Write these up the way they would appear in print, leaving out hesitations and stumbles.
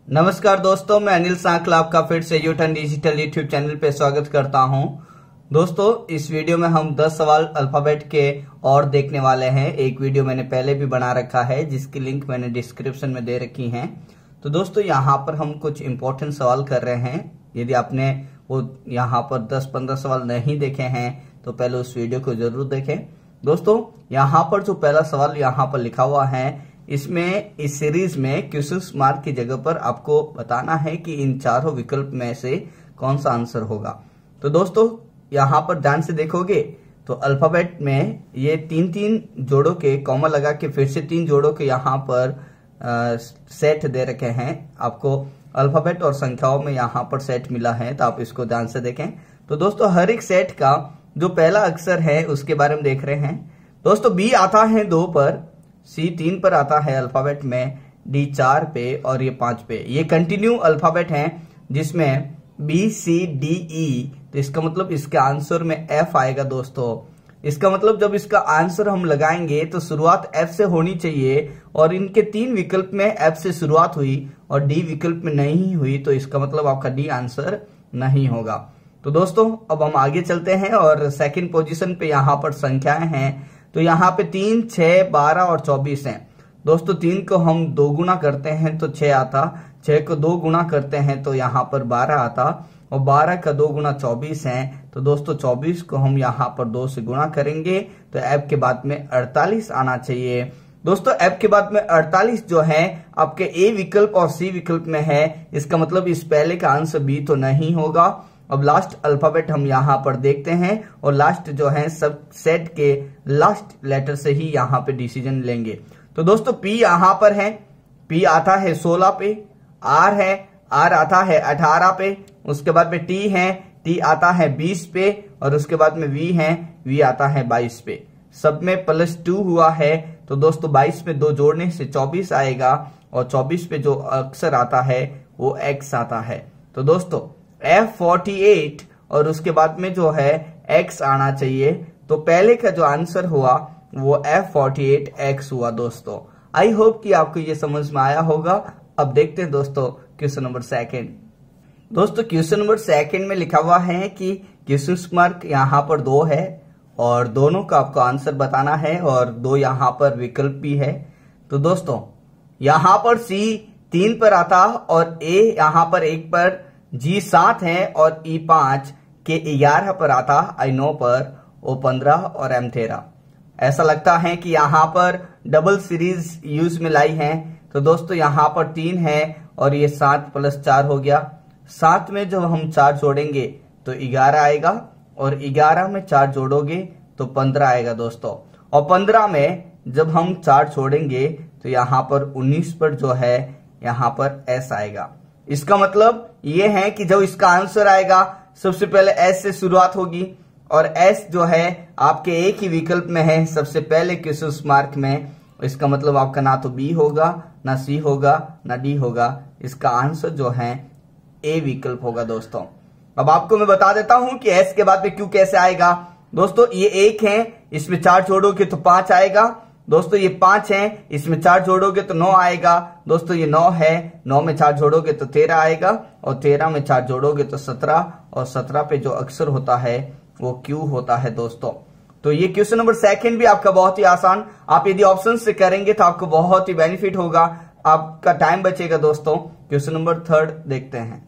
नमस्कार दोस्तों, मैं अनिल सांकला आपका फिर से यूटर्न डिजिटल यूट्यूब चैनल पे स्वागत करता हूं। दोस्तों, इस वीडियो में हम 10 सवाल अल्फाबेट के और देखने वाले हैं। एक वीडियो मैंने पहले भी बना रखा है जिसकी लिंक मैंने डिस्क्रिप्शन में दे रखी है। तो दोस्तों, यहाँ पर हम कुछ इंपॉर्टेंट सवाल कर रहे हैं। यदि आपने वो यहाँ पर 10-15 सवाल नहीं देखे हैं तो पहले उस वीडियो को जरूर देखें। दोस्तों, यहाँ पर जो पहला सवाल यहाँ पर लिखा हुआ है, इसमें इस सीरीज में क्वेश्चन मार्क की जगह पर आपको बताना है कि इन चारों विकल्प में से कौन सा आंसर होगा। तो दोस्तों, यहाँ पर ध्यान से देखोगे तो अल्फाबेट में ये 3-3 जोड़ों के कॉमा लगा के फिर से 3 जोड़ों के यहाँ पर सेट दे रखे हैं। आपको अल्फाबेट और संख्याओं में यहाँ पर सेट मिला है, तो आप इसको ध्यान से देखें। तो दोस्तों, हर एक सेट का जो पहला अक्षर है उसके बारे में देख रहे हैं। दोस्तों, बी आता है 2 पर, सी 3 पर आता है अल्फाबेट में, डी 4 पे और ये 5 पे। ये कंटिन्यू अल्फाबेट हैं जिसमें बी सी डी ई, तो इसका मतलब इसके आंसर में एफ आएगा। दोस्तों, इसका मतलब जब इसका आंसर हम लगाएंगे तो शुरुआत एफ से होनी चाहिए, और इनके 3 विकल्प में एफ से शुरुआत हुई और डी विकल्प में नहीं हुई, तो इसका मतलब आपका डी आंसर नहीं होगा। तो दोस्तों, अब हम आगे चलते हैं और सेकंड पोजीशन पे यहाँ पर संख्याएं हैं। तो यहाँ पे 3, 6, 12 और 24 हैं। दोस्तों, 3 को हम 2 गुना करते हैं तो 6 आता, 6 को 2 गुना करते हैं तो यहाँ पर 12 आता, और 12 का 2 गुना 24 है। तो दोस्तों, 24 को हम यहाँ पर 2 से गुना करेंगे तो एफ के बाद में 48 आना चाहिए। दोस्तों, एफ के बाद में 48 जो है आपके ए विकल्प और सी विकल्प में है। इसका मतलब इस पहले का आंसर बी तो नहीं होगा। अब लास्ट अल्फाबेट हम यहाँ पर देखते हैं, और लास्ट जो है सब सेट के लास्ट लेटर से ही यहाँ पे डिसीजन लेंगे। तो दोस्तों, पी यहाँ पर है, पी आता है 16 पे, आर है, आर आता है 18 पे, उसके बाद में टी है, टी आता है 20 पे, और उसके बाद में वी है, वी आता है 22 पे। सब में +2 हुआ है। तो दोस्तों, 22 में 2 जोड़ने से 24 आएगा, और 24 पे जो अक्षर आता है वो एक्स आता है। तो दोस्तों, F48 और उसके बाद में जो है X आना चाहिए। तो पहले का जो आंसर हुआ वो F48X हुआ। दोस्तों, आई होप कि आपको ये समझ में आया होगा। अब देखते हैं दोस्तों क्वेश्चन नंबर 2। दोस्तों, क्वेश्चन नंबर 2 में लिखा हुआ है कि क्वेश्चन मार्क यहाँ पर 2 है और दोनों का आपको आंसर बताना है, और 2 यहाँ पर विकल्प भी है। तो दोस्तों, यहाँ पर C 3 पर आता, और A यहाँ पर 1 पर, जी 7 है, और ई 5 के 11 पर आता, आई 9 पर, ओ 15 और एम 13। ऐसा लगता है कि यहाँ पर डबल सीरीज यूज में लाई है। तो दोस्तों, यहाँ पर 3 है और ये 7 + 4 हो गया। 7 में जब हम 4 जोड़ेंगे तो 11 आएगा, और 11 में 4 जोड़ोगे तो 15 आएगा। दोस्तों, और 15 में जब हम 4 छोड़ेंगे तो यहाँ पर 19 पर जो है यहाँ पर एस आएगा। इसका मतलब ये है कि जब इसका आंसर आएगा सबसे पहले एस से शुरुआत होगी, और एस जो है आपके एक ही विकल्प में है सबसे पहले क्वेश्चन मार्क में। इसका मतलब आपका ना तो बी होगा, ना सी होगा, ना डी होगा। इसका आंसर जो है ए विकल्प होगा। दोस्तों, अब आपको मैं बता देता हूं कि एस के बाद में क्यों कैसे आएगा। दोस्तों, ये 1 है, इसमें 4 जोड़ोगे तो 5 आएगा। दोस्तों, ये 5 है, इसमें 4 जोड़ोगे तो 9 आएगा। दोस्तों, ये 9 है, 9 में 4 जोड़ोगे तो 13 आएगा, और 13 में 4 जोड़ोगे तो 17, और 17 पे जो अक्षर होता है वो क्यू होता है। दोस्तों, तो ये क्वेश्चन नंबर 2 भी आपका बहुत ही आसान। आप यदि ऑप्शन से करेंगे तो आपको बहुत ही बेनिफिट होगा, आपका टाइम बचेगा। दोस्तों, क्वेश्चन नंबर 3 देखते हैं।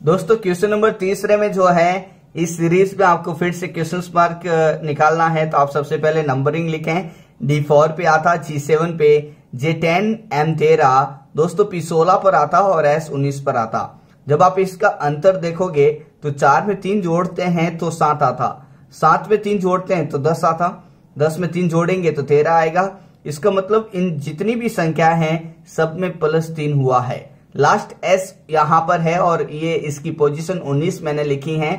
दोस्तों, क्वेश्चन नंबर 3 में जो है इस सीरीज में आपको फिर से क्वेश्चन मार्क निकालना है। तो आप सबसे पहले नंबरिंग लिखें। D4 पे आता, G7 पे, J10, M13। दोस्तों, P16 पर आता और S19 पर आता। जब आप इसका अंतर देखोगे तो 4 में 3 जोड़ते हैं तो 7 आता, 7 में 3 जोड़ते हैं तो 10 आता, 10 में 3 जोड़ेंगे तो 13 आएगा। इसका मतलब इन जितनी भी संख्या हैं सब में +3 हुआ है। लास्ट S यहाँ पर है, और ये इसकी पोजीशन 19 मैंने लिखी है।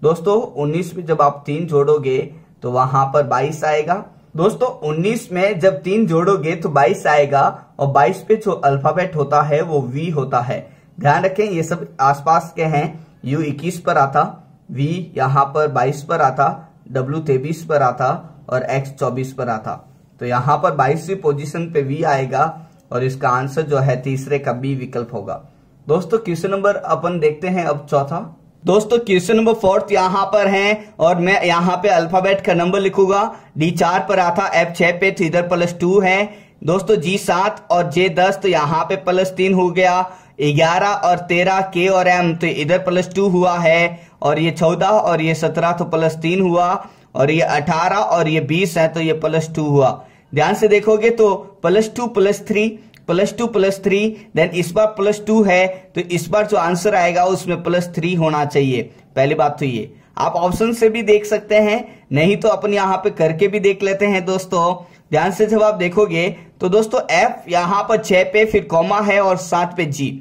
दोस्तों, 19 में जब आप 3 जोड़ोगे तो वहां पर 22 आएगा। दोस्तों, 19 में जब 3 जोड़ोगे तो 22 आएगा, और 22 पे जो अल्फाबेट होता है वो वी होता है। ध्यान रखें, ये सब आसपास के हैं। यू 21 पर आता, वी यहाँ पर 22 पर आता, डब्ल्यू 23 पर आता, और एक्स 24 पर आता। तो यहाँ पर 22वीं पोजीशन पे वी आएगा, और इसका आंसर जो है तीसरे का बी विकल्प होगा। दोस्तों क्वेश्चन नंबर अपन देखते हैं अब चौथा। दोस्तों क्वेश्चन नंबर 4 यहाँ पर है और मैं यहाँ पे अल्फाबेट का नंबर लिखूंगा। D4 पर आता, F6 पे तो इधर +2 है दोस्तों, G7 और J10 तो यहाँ पे +3 हो गया, 11 और 13 K और M तो इधर +2 हुआ है, और ये 14 और ये 17 तो +3 हुआ, और ये 18 और ये 20 है तो ये +2 हुआ। ध्यान से देखोगे तो +2 +3 +2 +3, देन इस बार +2 है तो इस बार जो आंसर आएगा उसमें +3 होना चाहिए। पहली बात तो ये आप ऑप्शन से भी देख सकते हैं, नहीं तो अपन यहाँ पे करके भी देख लेते हैं। दोस्तों ध्यान से जब आप देखोगे तो दोस्तों F यहाँ पर 6 पे, फिर कॉमा है और 7 पे G।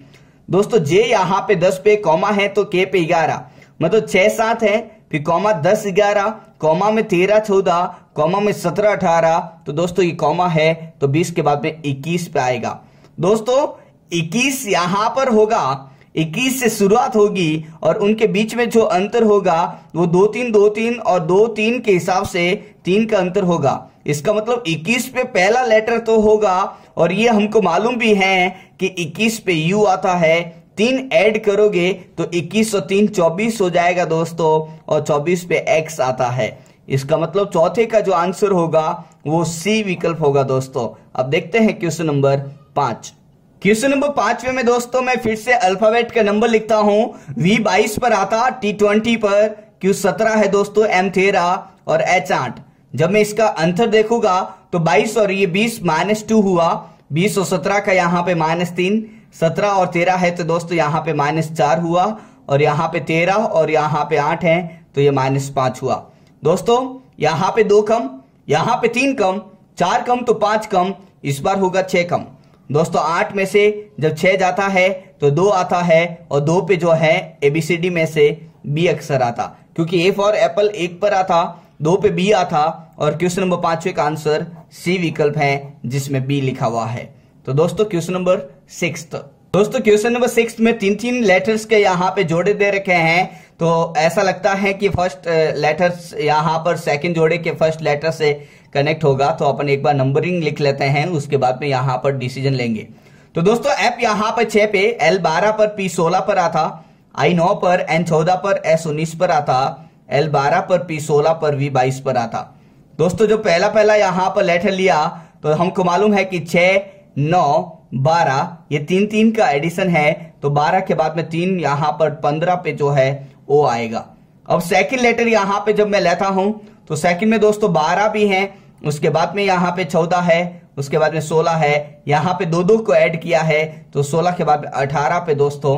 दोस्तों J यहाँ पे 10 पे, कॉमा है तो K पे 11, मतलब 6 7 है, फिर कॉमा 10 11, कॉमा में 13 14, कॉमा में 17 18, तो दोस्तों ये कॉमा है तो 20 के बाद में 21 पे आएगा। दोस्तों 21 यहां पर होगा, 21 से शुरुआत होगी और उनके बीच में जो अंतर होगा वो 2 3 2 3 और 2 3 के हिसाब से 3 का अंतर होगा। इसका मतलब 21 पे पहला लेटर तो होगा, और ये हमको मालूम भी है कि 21 पे U आता है, 3 ऐड करोगे तो 21 और 3 24 हो जाएगा दोस्तों, और 24 पे X आता है। इसका मतलब चौथे का जो आंसर होगा वो C विकल्प होगा दोस्तों। अब देखते हैं क्वेश्चन नंबर 5। क्वेश्चन नंबर 5 में दोस्तों मैं फिर से अल्फाबेट का नंबर लिखता हूं। V22 पर आता, T20 पर, Q17 है दोस्तों, M13 और H8। जब मैं इसका अंतर देखूंगा तो 22 और ये 20 -2 हुआ, 20 और 17 का यहाँ पे -3, 17 और 13 है तो दोस्तों यहाँ पे -4 हुआ, और यहाँ पे 13 और यहाँ पे 8 है तो ये -5 हुआ। दोस्तों यहाँ पे 2 कम, यहाँ पे 3 कम, 4 कम तो 5 कम, इस बार होगा 6 कम। दोस्तों 8 में से जब 6 जाता है तो 2 आता है, और 2 पे जो है ABCD में से B अक्षर आता, क्योंकि A फॉर एप्पल 1 पर आता, 2 पे B आता, और क्वेश्चन नंबर 5 का आंसर C विकल्प है जिसमें B लिखा हुआ है। तो दोस्तों क्वेश्चन नंबर 6। दोस्तों क्वेश्चन नंबर 6 में 3 लेटर्स के यहाँ पे जोड़े दे रखे हैं, तो ऐसा लगता है कि फर्स्ट लेटर्स यहाँ पर सेकंड जोड़े के फर्स्ट लेटर से कनेक्ट होगा, तो अपन एक बार नंबरिंग लिख लेते हैं, उसके बाद में यहाँ पर डिसीजन लेंगे। तो दोस्तों F यहाँ पर 6 पे, L 12 पर, P 16 पर आता, I 9 पर, N 14 पर, S 19 पर आता, L 12 पर, P 16 पर, V 22 पर आता। दोस्तों जो पहला यहाँ पर लेटर लिया तो हमको मालूम है कि 6 9 12 ये 3 का एडिशन है, तो 12 के बाद में 3 यहाँ पर 15 पे जो है O आएगा। अब सेकंड लेटर यहाँ पे जब मैं लेता हूं तो सेकंड में दोस्तों 12 भी है, उसके बाद में यहाँ पे 14 है, उसके बाद में 16 है, यहाँ पे 2 को ऐड किया है तो 16 के बाद 18 पे दोस्तों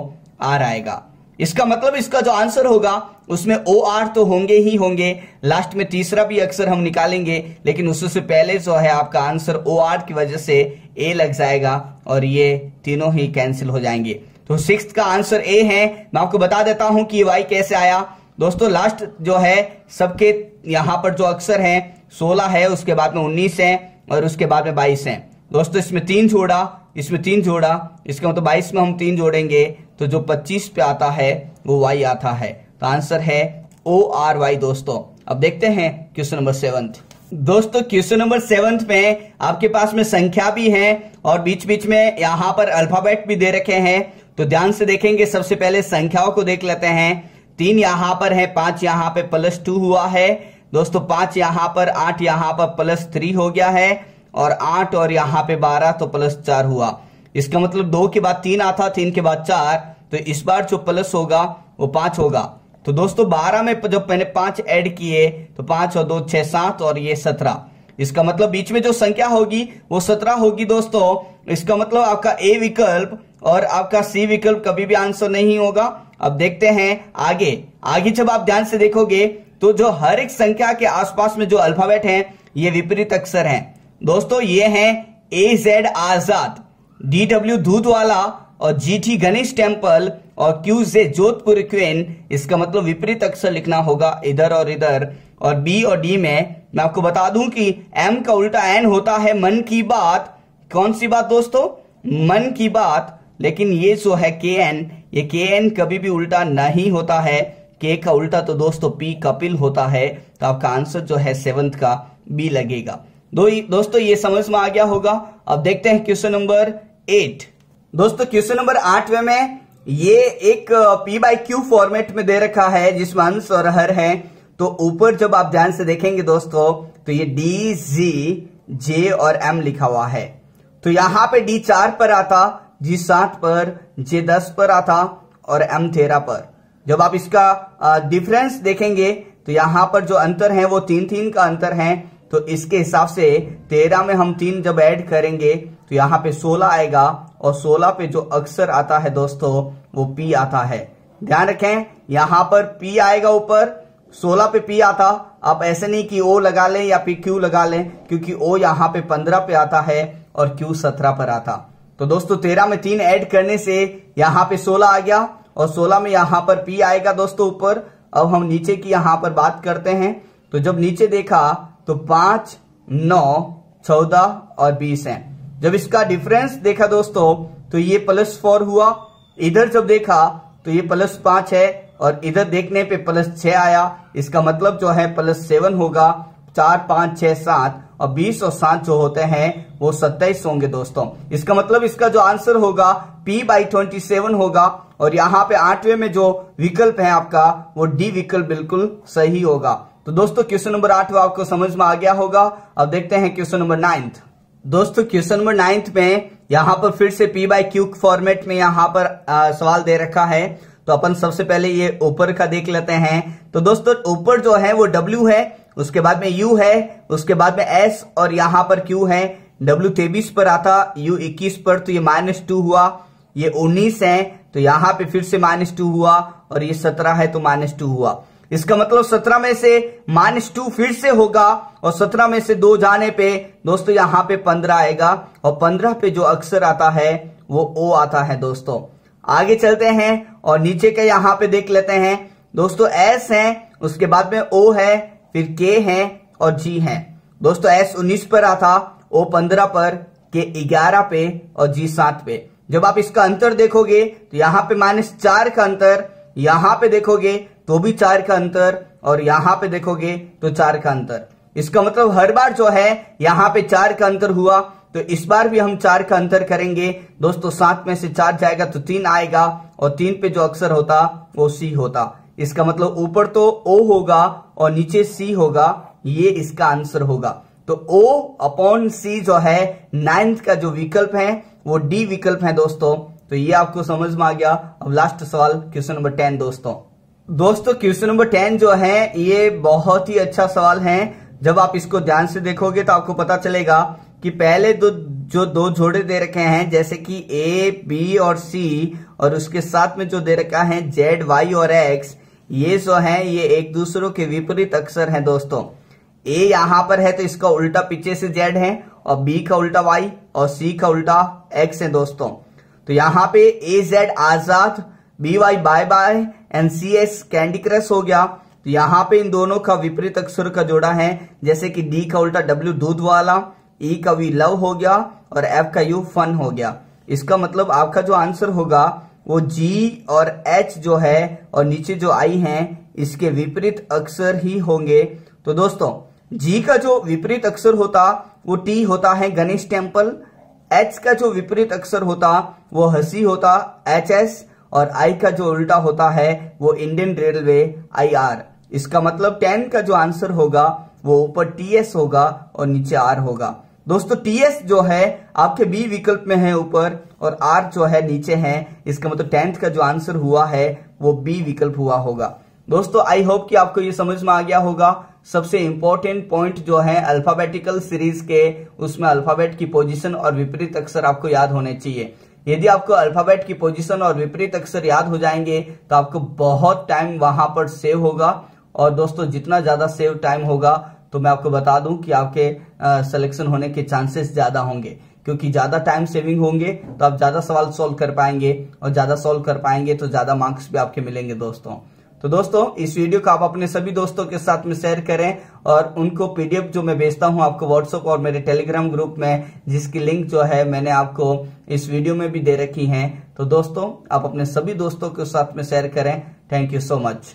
R आएगा। इसका मतलब इसका जो आंसर होगा उसमें OR तो होंगे ही होंगे, लास्ट में तीसरा भी अक्षर हम निकालेंगे, लेकिन उससे पहले जो है आपका आंसर OR की वजह से A लग जाएगा और ये तीनों ही कैंसिल हो जाएंगे। तो 6 का आंसर A है। मैं आपको बता देता हूं कि Y कैसे आया। दोस्तों लास्ट जो है सबके यहाँ पर जो अक्षर हैं 16 है, उसके बाद में 19 है और उसके बाद में 22 है। दोस्तों इसमें 3 जोड़ा, इसमें 3 जोड़ा, इसका मतलब 22 में हम 3 जोड़ेंगे तो जो 25 पे आता है वो Y आता है। तो आंसर है ORY दोस्तों। अब देखते हैं क्वेश्चन नंबर 7। दोस्तों क्वेश्चन नंबर 7 में आपके पास में संख्या भी है और बीच बीच में यहाँ पर अल्फाबेट भी दे रखे हैं, तो ध्यान से देखेंगे। सबसे पहले संख्याओं को देख लेते हैं। 3 यहाँ पर है, 5 यहाँ पे +2 हुआ है दोस्तों, 5 यहाँ पर, 8 यहाँ पर +3 हो गया है, और 8 और यहाँ पे 12 तो +4 हुआ। इसका मतलब 2 के बाद 3 आता, 3 के बाद 4, तो इस बार जो प्लस होगा वो 5 होगा। तो दोस्तों 12 में जब मैंने 5 ऐड किए तो 5 और 2 6 7 और ये 17। इसका मतलब बीच में जो संख्या होगी वो 17 होगी दोस्तों। इसका मतलब आपका A विकल्प और आपका C विकल्प कभी भी आंसर नहीं होगा। अब देखते हैं आगे जब आप ध्यान से देखोगे तो जो हर एक संख्या के आसपास में जो अल्फाबेट हैं ये विपरीत अक्षर हैं दोस्तों। ये हैं AZ आजाद, DW दूध वाला और GT गणेश टेम्पल और QZ जोधपुर क्वीन। इसका मतलब विपरीत अक्षर लिखना होगा इधर और इधर। और B और D में मैं आपको बता दूं कि M का उल्टा N होता है मन की बात। कौन सी बात दोस्तों? मन की बात। लेकिन ये जो है KN, ये KN कभी भी उल्टा नहीं होता है। K का उल्टा तो दोस्तों P कपिल होता है। तो आपका आंसर जो है 7th का B लगेगा। दोस्तों ये समझ में आ गया होगा। अब देखते हैं क्वेश्चन नंबर 8। दोस्तों क्वेश्चन नंबर 8 में ये एक P/Q फॉर्मेट में दे रखा है जिसमें अंश और हर है। तो ऊपर जब आप ध्यान से देखेंगे दोस्तों तो ये D, G, J और M लिखा हुआ है। तो यहां पे D 4 पर आता, G 7 पर, J 10 पर आता और M 13 पर। जब आप इसका डिफरेंस देखेंगे तो यहां पर जो अंतर है वो 3-3 का अंतर है। तो इसके हिसाब से 13 में हम 3 जब ऐड करेंगे तो यहाँ पे 16 आएगा और 16 पे जो अक्षर आता है दोस्तों वो P आता है। ध्यान रखें यहाँ पर P आएगा ऊपर, 16 पे P आता। आप ऐसे नहीं कि O लगा लें या फिर Q लगा लें, क्योंकि O यहाँ पे 15 पे आता है और Q 17 पर आता। तो दोस्तों 13 में 3 ऐड करने से यहाँ पे 16 आ गया और 16 में यहाँ पर P आएगा दोस्तों ऊपर। अब हम नीचे की यहाँ पर बात करते हैं। तो जब नीचे देखा तो 5, 9, 14 और 20 है। जब इसका डिफरेंस देखा दोस्तों तो ये +4 हुआ। इधर जब देखा तो ये +5 है और इधर देखने पे +6 आया। इसका मतलब जो है +7 होगा। 4, 5, 6, 7 और 20 और 7 जो होते हैं वो 27 होंगे दोस्तों। इसका मतलब इसका जो आंसर होगा P/27 होगा। और यहाँ पे 8वें में जो विकल्प है आपका वो D विकल्प बिल्कुल सही होगा। तो दोस्तों क्वेश्चन नंबर 8 आपको समझ में आ गया होगा। अब देखते हैं क्वेश्चन नंबर 9। दोस्तों क्वेश्चन नंबर 9 में यहाँ पर फिर से P/Q फॉर्मेट में यहाँ पर सवाल दे रखा है। तो अपन सबसे पहले ये ऊपर का देख लेते हैं। तो दोस्तों ऊपर जो है वो W है, उसके बाद में U है, उसके बाद में S और यहाँ पर Q है। W 23 पर आता, U 21 पर, तो ये -2 हुआ। ये 19 है तो यहाँ पे फिर से -2 हुआ और ये 17 है तो -2 हुआ। इसका मतलब 17 में से -2 फिर से होगा और 17 में से 2 जाने पे दोस्तों यहाँ पे 15 आएगा और 15 पे जो अक्षर आता है वो O आता है दोस्तों। आगे चलते हैं और नीचे के यहाँ पे देख लेते हैं दोस्तों। S है, उसके बाद में O है, फिर K है और G है। दोस्तों S 19 पर आता, O 15 पर, K 11 पे और G 7 पे। जब आप इसका अंतर देखोगे तो यहाँ पे -4 का अंतर, यहाँ पे देखोगे तो भी 4 का अंतर और यहाँ पे देखोगे तो 4 का अंतर। इसका मतलब हर बार जो है यहाँ पे 4 का अंतर हुआ। तो इस बार भी हम 4 का अंतर करेंगे दोस्तों। 7 में से 4 जाएगा तो 3 आएगा और 3 पे जो अक्षर होता वो C होता। इसका मतलब ऊपर तो O होगा और नीचे C होगा। ये इसका आंसर होगा। तो O/C जो है 9th का जो विकल्प है वो D विकल्प है दोस्तों। तो ये आपको समझ में आ गया। अब लास्ट सवाल क्वेश्चन नंबर 10 दोस्तों क्वेश्चन नंबर 10 जो है ये बहुत ही अच्छा सवाल है। जब आप इसको ध्यान से देखोगे तो आपको पता चलेगा कि पहले जो दो जोड़े दे रखे हैं जैसे कि A, B और C और उसके साथ में जो दे रखा है Z, Y और X, ये जो है ये एक दूसरों के विपरीत अक्षर हैं दोस्तों। A यहां पर है तो इसका उल्टा पीछे से Z है और B का उल्टा Y और C का उल्टा X है दोस्तों। तो यहाँ पे AZ Azad, BY bye bye and CS candy crush हो गया। तो यहाँ पे इन दोनों का विपरीत अक्षर का जोड़ा है जैसे कि D का उल्टा W दूध वाला, E का V लव हो गया और F का U फन हो गया। इसका मतलब आपका जो आंसर होगा वो G और H जो है और नीचे जो I है इसके विपरीत अक्षर ही होंगे। तो दोस्तों G का जो विपरीत अक्षर होता वो T होता है गणेश टेम्पल। H का जो विपरीत अक्षर होता वो हंसी होता HS और I का जो उल्टा होता है वो इंडियन रेलवे IR। इसका मतलब 10 का जो आंसर होगा वो ऊपर TS होगा और नीचे R होगा। दोस्तों TS जो है आपके B विकल्प में है ऊपर और R जो है नीचे है। इसका मतलब 10th का जो आंसर हुआ है वो B विकल्प हुआ होगा। दोस्तों आई होप कि आपको ये समझ में आ गया होगा। सबसे इंपॉर्टेंट पॉइंट जो है अल्फाबेटिकल सीरीज के, उसमें अल्फाबेट की पोजीशन और विपरीत अक्षर आपको याद होने चाहिए। यदि आपको अल्फाबेट की पोजीशन और विपरीत अक्षर याद हो जाएंगे तो आपको बहुत टाइम वहां पर सेव होगा। और दोस्तों जितना ज्यादा सेव टाइम होगा तो मैं आपको बता दूं कि आपके सिलेक्शन होने के चांसेस ज्यादा होंगे, क्योंकि ज्यादा टाइम सेविंग होंगे तो आप ज्यादा सवाल सॉल्व कर पाएंगे और ज्यादा सॉल्व कर पाएंगे तो ज्यादा मार्क्स भी आपके मिलेंगे दोस्तों। तो दोस्तों इस वीडियो को आप अपने सभी दोस्तों के साथ में शेयर करें और उनको PDF जो मैं भेजता हूं आपको व्हाट्सएप और मेरे टेलीग्राम ग्रुप में, जिसकी लिंक जो है मैंने आपको इस वीडियो में भी दे रखी है। तो दोस्तों आप अपने सभी दोस्तों के साथ में शेयर करें। Thank you so much.